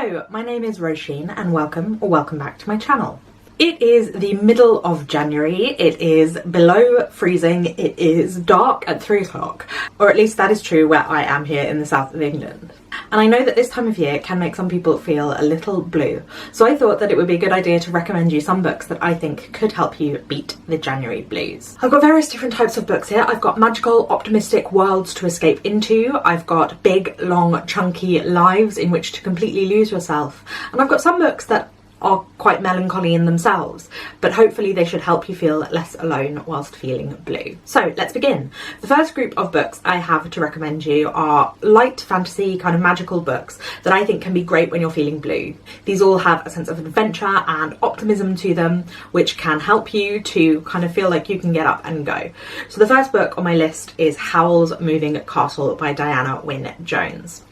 Hello, my name is Roisin and welcome back to my channel. It is the middle of January, it is below freezing, it is dark at 3 o'clock, or at least that is true where I am here in the south of England. And I know that this time of year can make some people feel a little blue, so I thought that it would be a good idea to recommend you some books that I think could help you beat the January blues. I've got various different types of books here. I've got magical, optimistic worlds to escape into, I've got big, long, chunky lives in which to completely lose yourself, and I've got some books that are quite melancholy in themselves, but hopefully they should help you feel less alone whilst feeling blue. So let's begin. The first group of books I have to recommend you are light fantasy, kind of magical books that I think can be great when you're feeling blue. These all have a sense of adventure and optimism to them, which can help you to kind of feel like you can get up and go. So the first book on my list is Howl's Moving Castle by Diana Wynne Jones.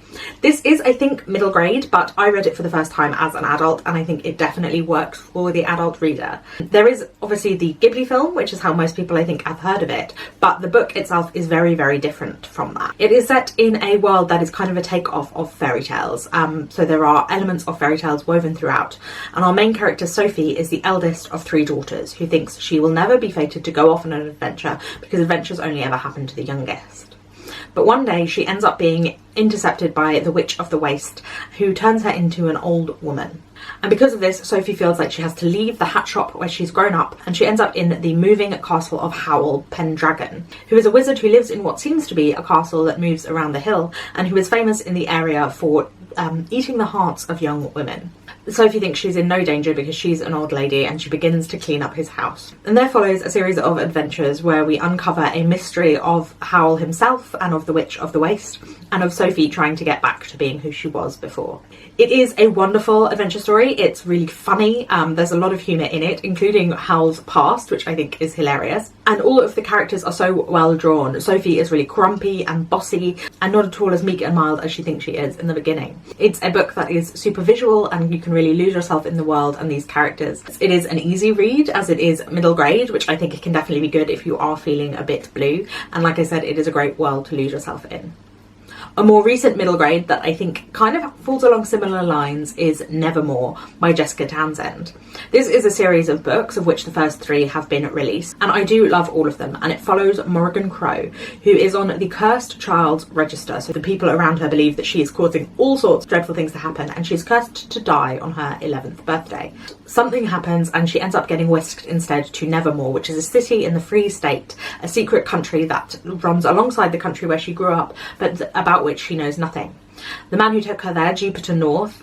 This is, I think, middle grade, but I read it for the first time as an adult and I think it definitely works for the adult reader. There is obviously the Ghibli film, which is how most people I think have heard of it, but the book itself is very, very different from that. It is set in a world that is kind of a takeoff of fairy tales, so there are elements of fairy tales woven throughout, and our main character Sophie is the eldest of 3 daughters who thinks she will never be fated to go off on an adventure because adventures only ever happen to the youngest. But one day she ends up being intercepted by the Witch of the Waste, who turns her into an old woman. And because of this, Sophie feels like she has to leave the hat shop where she's grown up, and she ends up in the moving castle of Howl Pendragon, who is a wizard who lives in what seems to be a castle that moves around the hill, and who is famous in the area for eating the hearts of young women. Sophie thinks she's in no danger because she's an old lady, and she begins to clean up his house. And there follows a series of adventures where we uncover a mystery of Howl himself and of the Witch of the Waste, and of Sophie trying to get back to being who she was before. It is a wonderful adventure story. It's really funny. There's a lot of humour in it, including Howl's past, which I think is hilarious. And all of the characters are so well drawn. Sophie is really grumpy and bossy and not at all as meek and mild as she thinks she is in the beginning. It's a book that is super visual and you can really lose yourself in the world and these characters. It is an easy read as it is middle grade, which I think it can definitely be good if you are feeling a bit blue. And like I said, it is a great world to lose yourself in. A more recent middle grade that I think kind of falls along similar lines is Nevermore by Jessica Townsend. This is a series of books of which the first 3 have been released, and I do love all of them, and it follows Morrigan Crow, who is on the Cursed Child's Register, so the people around her believe that she is causing all sorts of dreadful things to happen, and she's cursed to die on her 11th birthday. Something happens and she ends up getting whisked instead to Nevermore, which is a city in the Free State, a secret country that runs alongside the country where she grew up, but about which she knows nothing. The man who took her there, Jupiter North,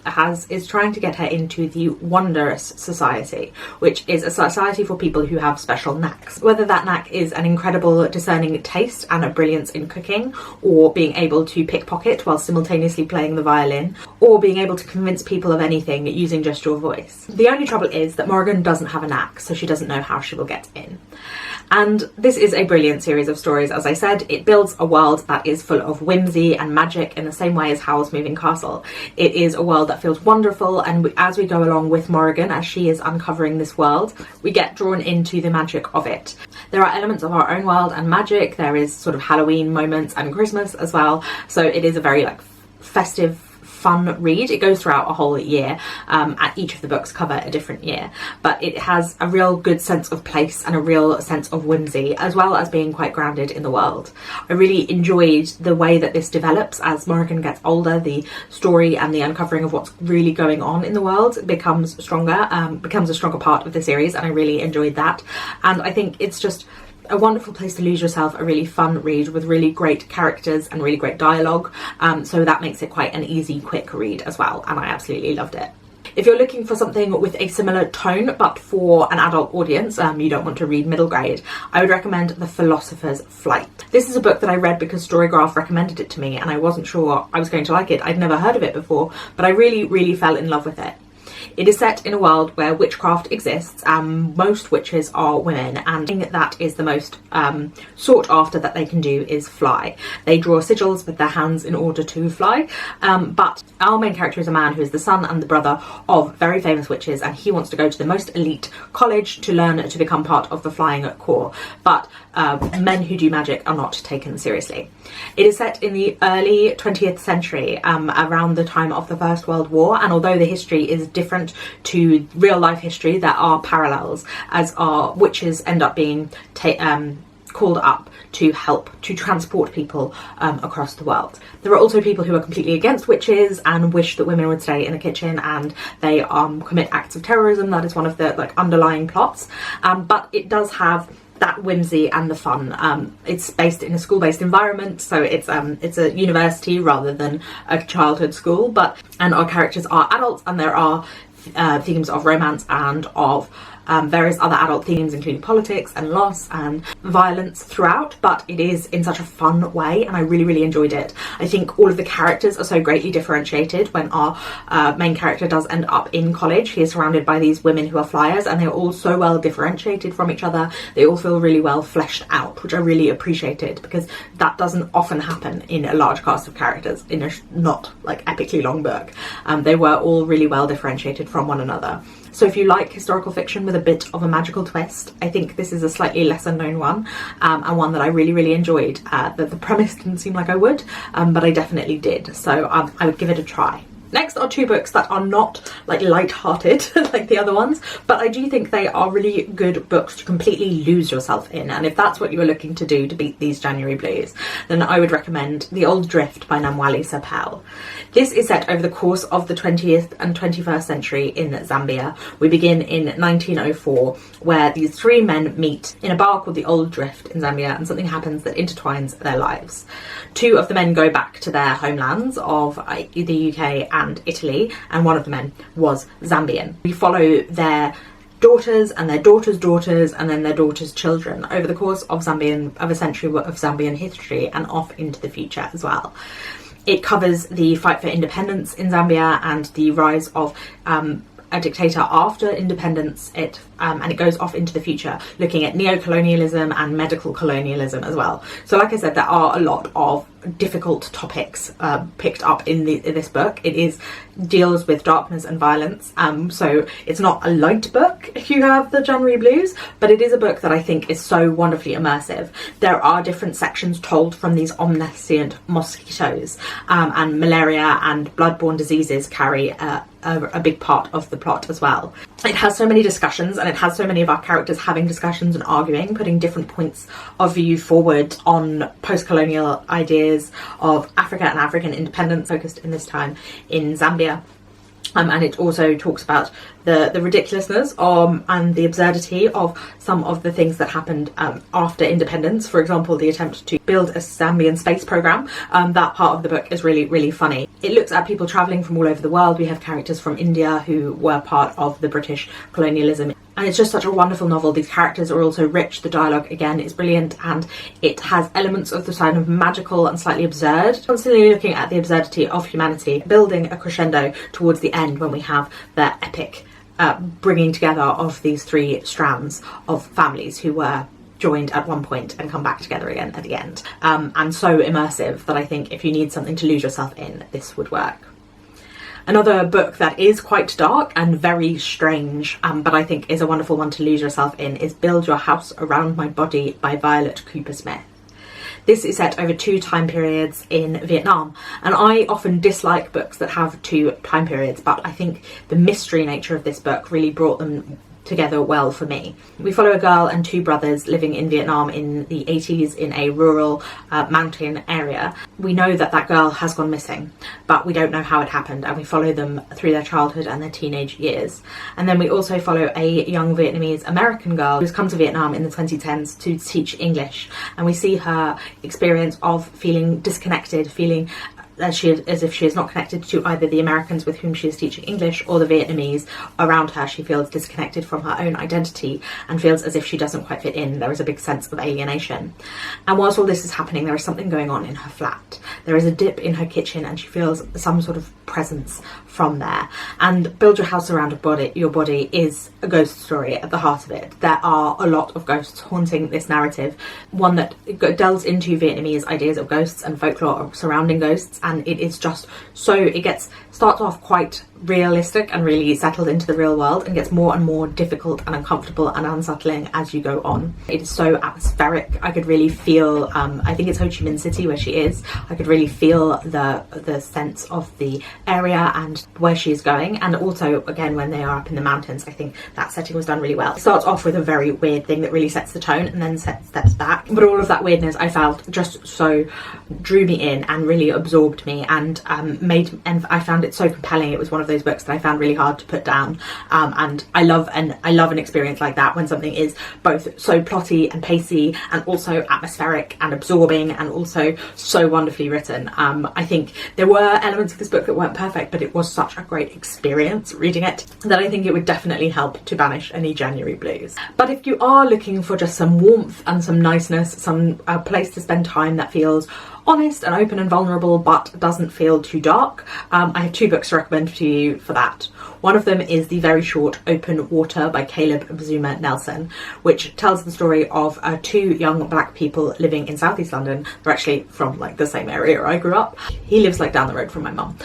is trying to get her into the Wondrous Society, which is a society for people who have special knacks. Whether that knack is an incredible discerning taste and a brilliance in cooking, or being able to pickpocket while simultaneously playing the violin, or being able to convince people of anything using just your voice. The only trouble is that Morrigan doesn't have a knack, so she doesn't know how she will get in. And this is a brilliant series of stories, as I said. It builds a world that is full of whimsy and magic in the same way as Howl's Moving Castle. It is a world that feels wonderful, and as we go along with Morrigan, as she is uncovering this world, we get drawn into the magic of it. There are elements of our own world and magic. There is sort of Halloween moments and Christmas as well, so it is a very festive, fun read. It goes throughout a whole year, and each of the books cover a different year, but it has a real good sense of place and a real sense of whimsy, as well as being quite grounded in the world. I really enjoyed the way that this develops as Morrigan gets older. The story and the uncovering of what's really going on in the world becomes stronger, becomes a stronger part of the series, and I really enjoyed that. And I think it's just a wonderful place to lose yourself, a really fun read with really great characters and really great dialogue, so that makes it quite an easy, quick read as well, and I absolutely loved it. If you're looking for something with a similar tone but for an adult audience, you don't want to read middle grade, I would recommend The Philosopher's Flight. This is a book that I read because Storygraph recommended it to me and I wasn't sure I was going to like it. I'd never heard of it before, but I really fell in love with it. It is set in a world where witchcraft exists and most witches are women, and the thing that is the most sought after that they can do is fly. They draw sigils with their hands in order to fly, but our main character is a man who is the son and the brother of very famous witches, and he wants to go to the most elite college to learn to become part of the flying corps. But men who do magic are not taken seriously. It is set in the early 20th century, around the time of the First World War, and although the history is different to real life history, there are parallels, as our witches end up being called up to help to transport people across the world. There are also people who are completely against witches and wish that women would stay in the kitchen, and they commit acts of terrorism. That is one of the underlying plots, but it does have that whimsy and the fun. It's based in a school-based environment, so it's a university rather than a childhood school, and our characters are adults, and there are themes of romance and of various other adult themes, including politics and loss and violence throughout, but it is in such a fun way, and I really, really enjoyed it. I think all of the characters are so greatly differentiated. When our main character does end up in college, he is surrounded by these women who are flyers, and they're all so well differentiated from each other. They all feel really well fleshed out, which I really appreciated, because that doesn't often happen in a large cast of characters in a not epically long book. They were all really well differentiated from one another. So if you like historical fiction with a bit of a magical twist, I think this is a slightly lesser known one, and one that I really, really enjoyed. The premise didn't seem like I would, but I definitely did. So I would give it a try. Next are two books that are not light-hearted like the other ones, but I do think they are really good books to completely lose yourself in, and if that's what you are looking to do to beat these January blues, then I would recommend The Old Drift by Namwali Sapel. This is set over the course of the 20th and 21st century in Zambia. We begin in 1904, where these three men meet in a bar called The Old Drift in Zambia, and something happens that intertwines their lives. Two of the men go back to their homelands of the UK and Italy, and one of the men was Zambian. We follow their daughters and their daughters' daughters and then their daughters' children over the course of a century of Zambian history and off into the future as well. It covers the fight for independence in Zambia and the rise of a dictator after independence, and it goes off into the future, looking at neo-colonialism and medical colonialism as well. So like I said, there are a lot of difficult topics picked up in this book. It deals with darkness and violence, so it's not a light book if you have the January blues, but it is a book that I think is so wonderfully immersive. There are different sections told from these omniscient mosquitoes, and malaria and bloodborne diseases carry a big part of the plot as well. It has so many discussions, and it has so many of our characters having discussions and arguing, putting different points of view forward on post-colonial ideas of Africa and African independence, focused in this time in Zambia. And it also talks about the ridiculousness and the absurdity of some of the things that happened after independence. For example, the attempt to build a Zambian space program. That part of the book is really, really funny. It looks at people travelling from all over the world. We have characters from India who were part of the British colonialism. And it's just such a wonderful novel. These characters are also rich. The dialogue, again, is brilliant, and it has elements of the kind of magical and slightly absurd. Constantly looking at the absurdity of humanity, building a crescendo towards the end when we have the epic bringing together of these three strands of families who were joined at one point and come back together again at the end. And so immersive that I think if you need something to lose yourself in, this would work. Another book that is quite dark and very strange, but I think is a wonderful one to lose yourself in, is Build Your House Around My Body by Violet Cooper Smith. This is set over 2 time periods in Vietnam, and I often dislike books that have 2 time periods, but I think the mystery nature of this book really brought them together well for me. We follow a girl and 2 brothers living in Vietnam in the 80s in a rural mountain area. We know that that girl has gone missing, but we don't know how it happened, and we follow them through their childhood and their teenage years. And then we also follow a young Vietnamese American girl who's come to Vietnam in the 2010s to teach English, and we see her experience of feeling disconnected, feeling as if she is not connected to either the Americans with whom she is teaching English or the Vietnamese around her. She feels disconnected from her own identity and feels as if she doesn't quite fit in. There is a big sense of alienation. And whilst all this is happening, there is something going on in her flat. There is a dip in her kitchen, and she feels some sort of presence from there. And Build Your House Around Your Body is a ghost story at the heart of it. There are a lot of ghosts haunting this narrative, one that delves into Vietnamese ideas of ghosts and folklore surrounding ghosts, and it is just so, it gets starts off quite realistic and really settled into the real world, and gets more and more difficult and uncomfortable and unsettling as you go on. It is so atmospheric. I could really feel, I think it's Ho Chi Minh City where she is. I could really feel the sense of the area and where she is going, and also again when they are up in the mountains, I think that setting was done really well. It starts off with a very weird thing that really sets the tone and then steps back, but all of that weirdness I felt just so drew me in and really absorbed me, and I found it so compelling. It was one of those books that I found really hard to put down, and I love an experience like that when something is both so plotty and pacey and also atmospheric and absorbing and also so wonderfully written. I think there were elements of this book that weren't perfect, but it was such a great experience reading it that I think it would definitely help to banish any January blues. But if you are looking for just some warmth and some niceness, some place to spend time that feels honest and open and vulnerable but doesn't feel too dark, I have 2 books to recommend to you for that. One of them is the very short Open Water by Caleb Zuma Nelson, which tells the story of 2 young black people living in southeast London. They're actually from like the same area I grew up. He lives like down the road from my mum.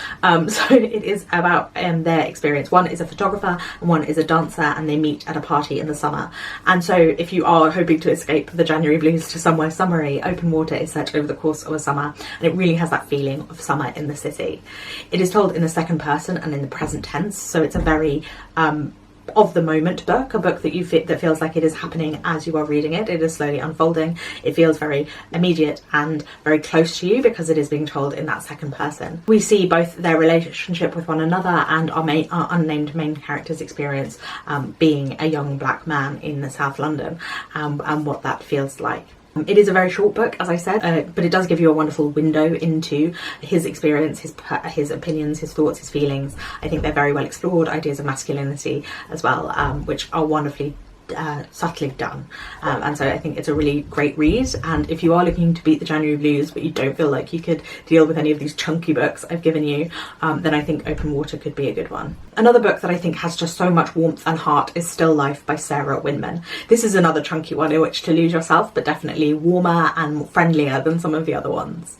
So it is about their experience. One is a photographer and one is a dancer, and they meet at a party in the summer. And so if you are hoping to escape the January blues to somewhere summery, Open Water is set over the course of a summer, and it really has that feeling of summer in the city. It is told in the second person and in the present tense, so it's a very of the moment book, a book that that feels like it is happening as you are reading it. It is slowly unfolding. It feels very immediate and very close to you because it is being told in that second person. We see both their relationship with one another and our unnamed main character's experience being a young black man in South London, and what that feels like. It is a very short book, as I said, but it does give you a wonderful window into his experience, his opinions, his thoughts, his feelings. I think they're very well explored, ideas of masculinity as well, which are wonderfully subtly done, and so I think it's a really great read. And if you are looking to beat the January blues but you don't feel like you could deal with any of these chunky books I've given you, then I think Open Water could be a good one. Another book that I think has just so much warmth and heart is Still Life by Sarah Winman. This is another chunky one in which to lose yourself, but definitely warmer and friendlier than some of the other ones.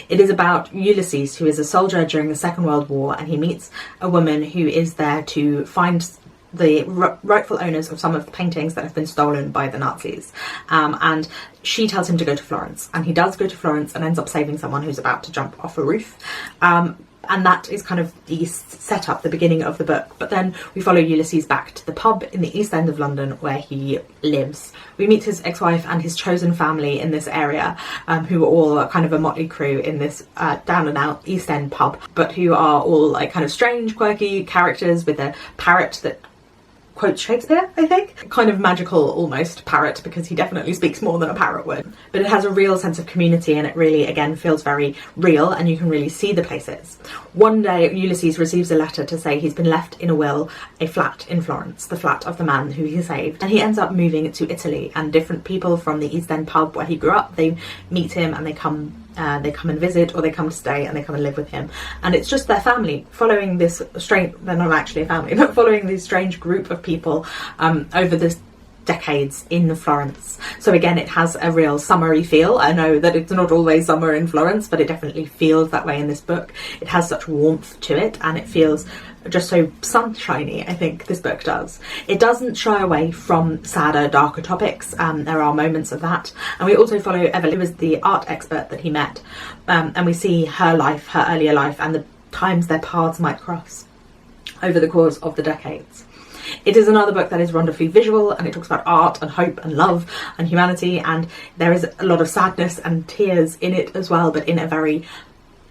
It is about Ulysses, who is a soldier during the Second World War, and he meets a woman who is there to find the rightful owners of some of the paintings that have been stolen by the Nazis, and she tells him to go to Florence, and he does go to Florence and ends up saving someone who's about to jump off a roof, and that is kind of the setup, the beginning of the book. But then we follow Ulysses back to the pub in the East End of London where he lives. We meet his ex-wife and his chosen family in this area, who are all kind of a motley crew in this down and out East End pub, but who are all like kind of strange, quirky characters with a parrot that quotes Shakespeare, I think. Kind of magical almost parrot, because he definitely speaks more than a parrot would. But it has a real sense of community, and it really again feels very real, and you can really see the places. One day Ulysses receives a letter to say he's been left in a will a flat in Florence, the flat of the man who he saved, and he ends up moving to Italy, and different people from the East End pub where he grew up, they meet him and they come and visit, or they come to stay and they come and live with him, and it's just their family following this strange, they're not actually a family, but following this strange group of people over this decades in Florence. So again, it has a real summery feel. I know that it's not always summer in Florence, but it definitely feels that way in this book. It has such warmth to it, and it feels just so sunshiny, I think this book does. It doesn't shy away from sadder, darker topics. There are moments of that. And we also follow Evelyn, who is the art expert that he met, and we see her life, her earlier life, and the times their paths might cross over the course of the decades. It is another book that is wonderfully visual, and it talks about art and hope and love and humanity, and there is a lot of sadness and tears in it as well, but in a very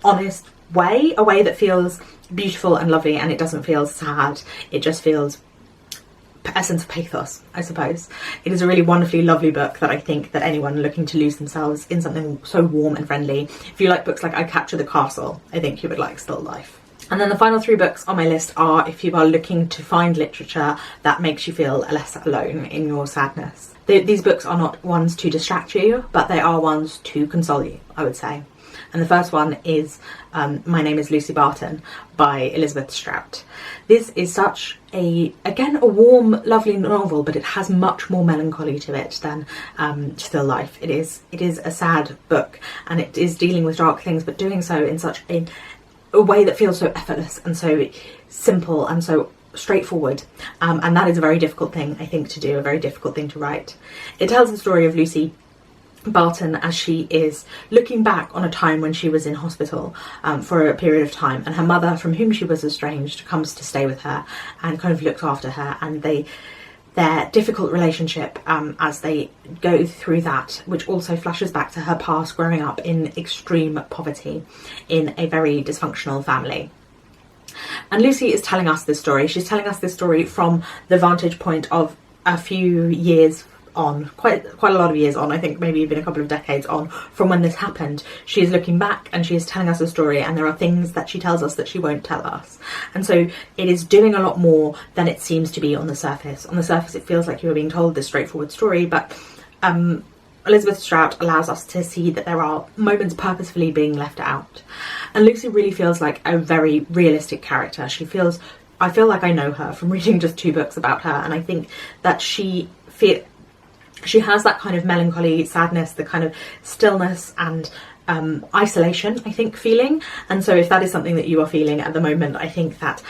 honest way, a way that feels beautiful and lovely, and it doesn't feel sad. It just feels a sense of pathos, I suppose. It is a really wonderfully lovely book that I think that anyone looking to lose themselves in something so warm and friendly, if you like books like I Capture the Castle, I think you would like Still Life. And then the final 3 books on my list are if you are looking to find literature that makes you feel less alone in your sadness. These books are not ones to distract you, but they are ones to console you, I would say. And the first one is My Name is Lucy Barton by Elizabeth Strout. This is such again, a warm, lovely novel, but it has much more melancholy to it than Still Life. It is a sad book, and it is dealing with dark things, but doing so in such a a way that feels so effortless and so simple and so straightforward, and that is a very difficult thing, I think, to do, a very difficult thing to write. It tells the story of Lucy Barton as she is looking back on a time when she was in hospital for a period of time, and her mother, from whom she was estranged, comes to stay with her and kind of looks after her, and their difficult relationship as they go through that, which also flashes back to her past growing up in extreme poverty in a very dysfunctional family. And Lucy is telling us this story. She's telling us this story from the vantage point of a few years on, quite a lot of years on, I think maybe even a couple of decades on from when this happened. She is looking back and she is telling us a story, and there are things that she tells us that she won't tell us. And so it is doing a lot more than it seems to be on the surface. On the surface, it feels like you are being told this straightforward story, but Elizabeth Strout allows us to see that there are moments purposefully being left out. And Lucy really feels like a very realistic character. I feel like I know her from reading just 2 books about her, and I think that she has that kind of melancholy, sadness, the kind of stillness and isolation, I think, feeling. And so if that is something that you are feeling at the moment, I think that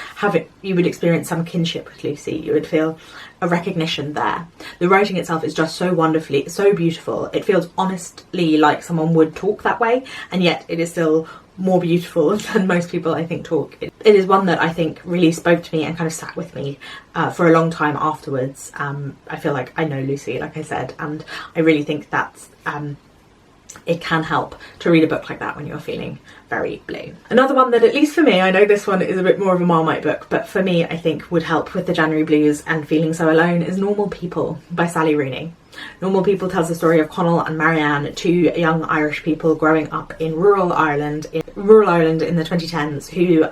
you would experience some kinship with Lucy. You would feel a recognition there. The writing itself is just so wonderfully, so beautiful. It feels honestly like someone would talk that way, and yet it is still more beautiful than most people, I think, talk. It is one that I think really spoke to me and kind of sat with me for a long time afterwards. I feel like I know Lucy, like I said, and I really think that it can help to read a book like that when you're feeling very blue. Another one that, at least for me, I know this one is a bit more of a Marmite book, but for me I think would help with the January blues and feeling so alone, is Normal People by Sally Rooney. Normal People tells the story of Connell and Marianne, 2 young Irish people growing up in rural Ireland in the 2010s, who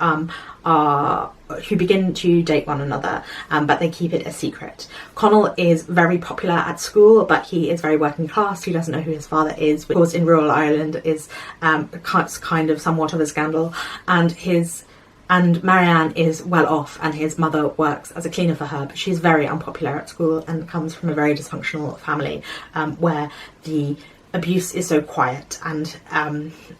begin to date one another, but they keep it a secret. Connell is very popular at school, but he is very working class. He doesn't know who his father is, which of course in rural Ireland is kind of somewhat of a scandal, and Marianne is well off, and his mother works as a cleaner for her, but she's very unpopular at school and comes from a very dysfunctional family where the abuse is so quiet and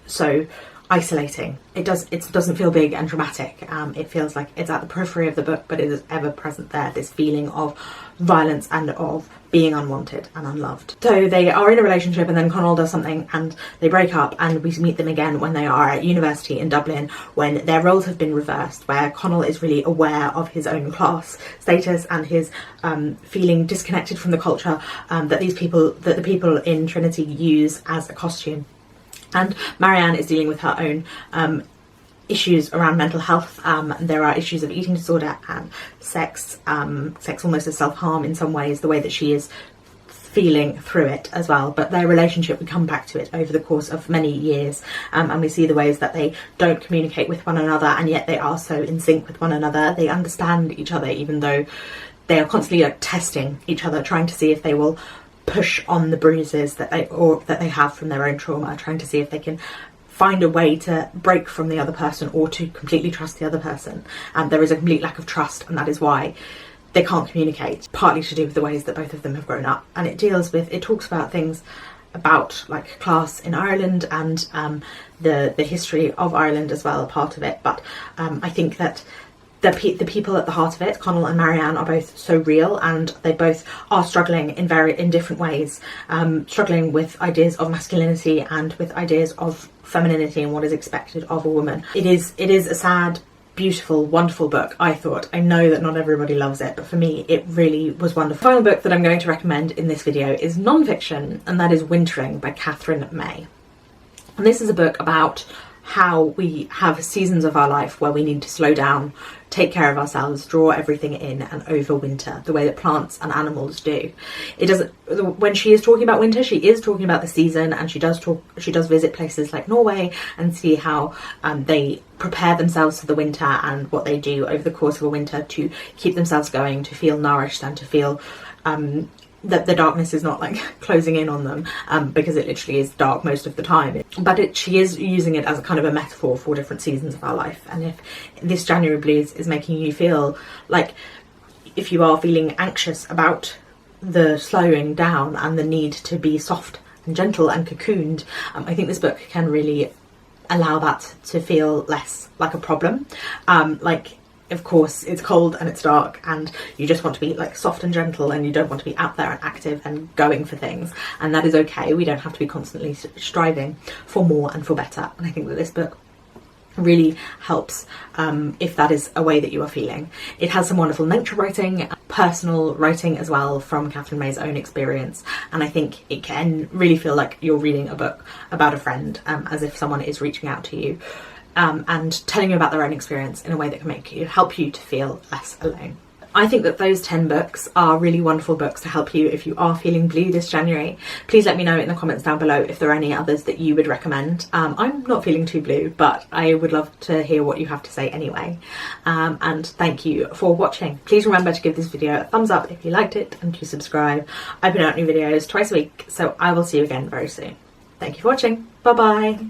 so isolating. It doesn't feel big and dramatic. It feels like it's at the periphery of the book, but it is ever present there, this feeling of violence and of being unwanted and unloved. So they are in a relationship, and then Connell does something and they break up, and we meet them again when they are at university in Dublin, when their roles have been reversed, where Connell is really aware of his own class status and his feeling disconnected from the culture that the people in Trinity use as a costume. And Marianne is dealing with her own issues around mental health. There are issues of eating disorder and sex almost as self-harm in some ways, the way that she is feeling through it as well. But their relationship, we come back to it over the course of many years, and we see the ways that they don't communicate with one another, and yet they are so in sync with one another. They understand each other, even though they are constantly testing each other, trying to see if they will push on the bruises that they have from their own trauma, trying to see if they can find a way to break from the other person or to completely trust the other person. And there is a complete lack of trust, and that is why they can't communicate, partly to do with the ways that both of them have grown up. And it talks about things about like class in Ireland and the history of Ireland as well, a part of it. But I think that the people at the heart of it, Connell and Marianne, are both so real, and they both are struggling in different ways, struggling with ideas of masculinity and with ideas of femininity and what is expected of a woman. It is a sad, beautiful, wonderful book, I thought. I know that not everybody loves it, but for me it really was wonderful. The final book that I'm going to recommend in this video is non-fiction, and that is Wintering by Catherine May. And this is a book about how we have seasons of our life where we need to slow down, take care of ourselves, draw everything in, and overwinter, the way that plants and animals do. When she is talking about winter, she is talking about the season, and she does visit places like Norway and see how they prepare themselves for the winter and what they do over the course of a winter to keep themselves going, to feel nourished, and to feel that the darkness is not like closing in on them, because it literally is dark most of the time. But she is using it as a kind of a metaphor for different seasons of our life. And if this January blues is making you feel like, if you are feeling anxious about the slowing down and the need to be soft and gentle and cocooned, I think this book can really allow that to feel less like a problem. Like, of course, it's cold and it's dark and you just want to be like soft and gentle, and you don't want to be out there and active and going for things, and that is okay. We don't have to be constantly striving for more and for better. And I think that this book really helps if that is a way that you are feeling. It has some wonderful nature writing, personal writing as well from Catherine May's own experience, and I think it can really feel like you're reading a book about a friend, as if someone is reaching out to you and telling you about their own experience in a way that can help you to feel less alone. I think that those 10 books are really wonderful books to help you if you are feeling blue this January. Please let me know in the comments down below if there are any others that you would recommend. I'm not feeling too blue, but I would love to hear what you have to say anyway. And thank you for watching. Please remember to give this video a thumbs up if you liked it, and to subscribe. I put out new videos twice a week, so I will see you again very soon. Thank you for watching. Bye bye.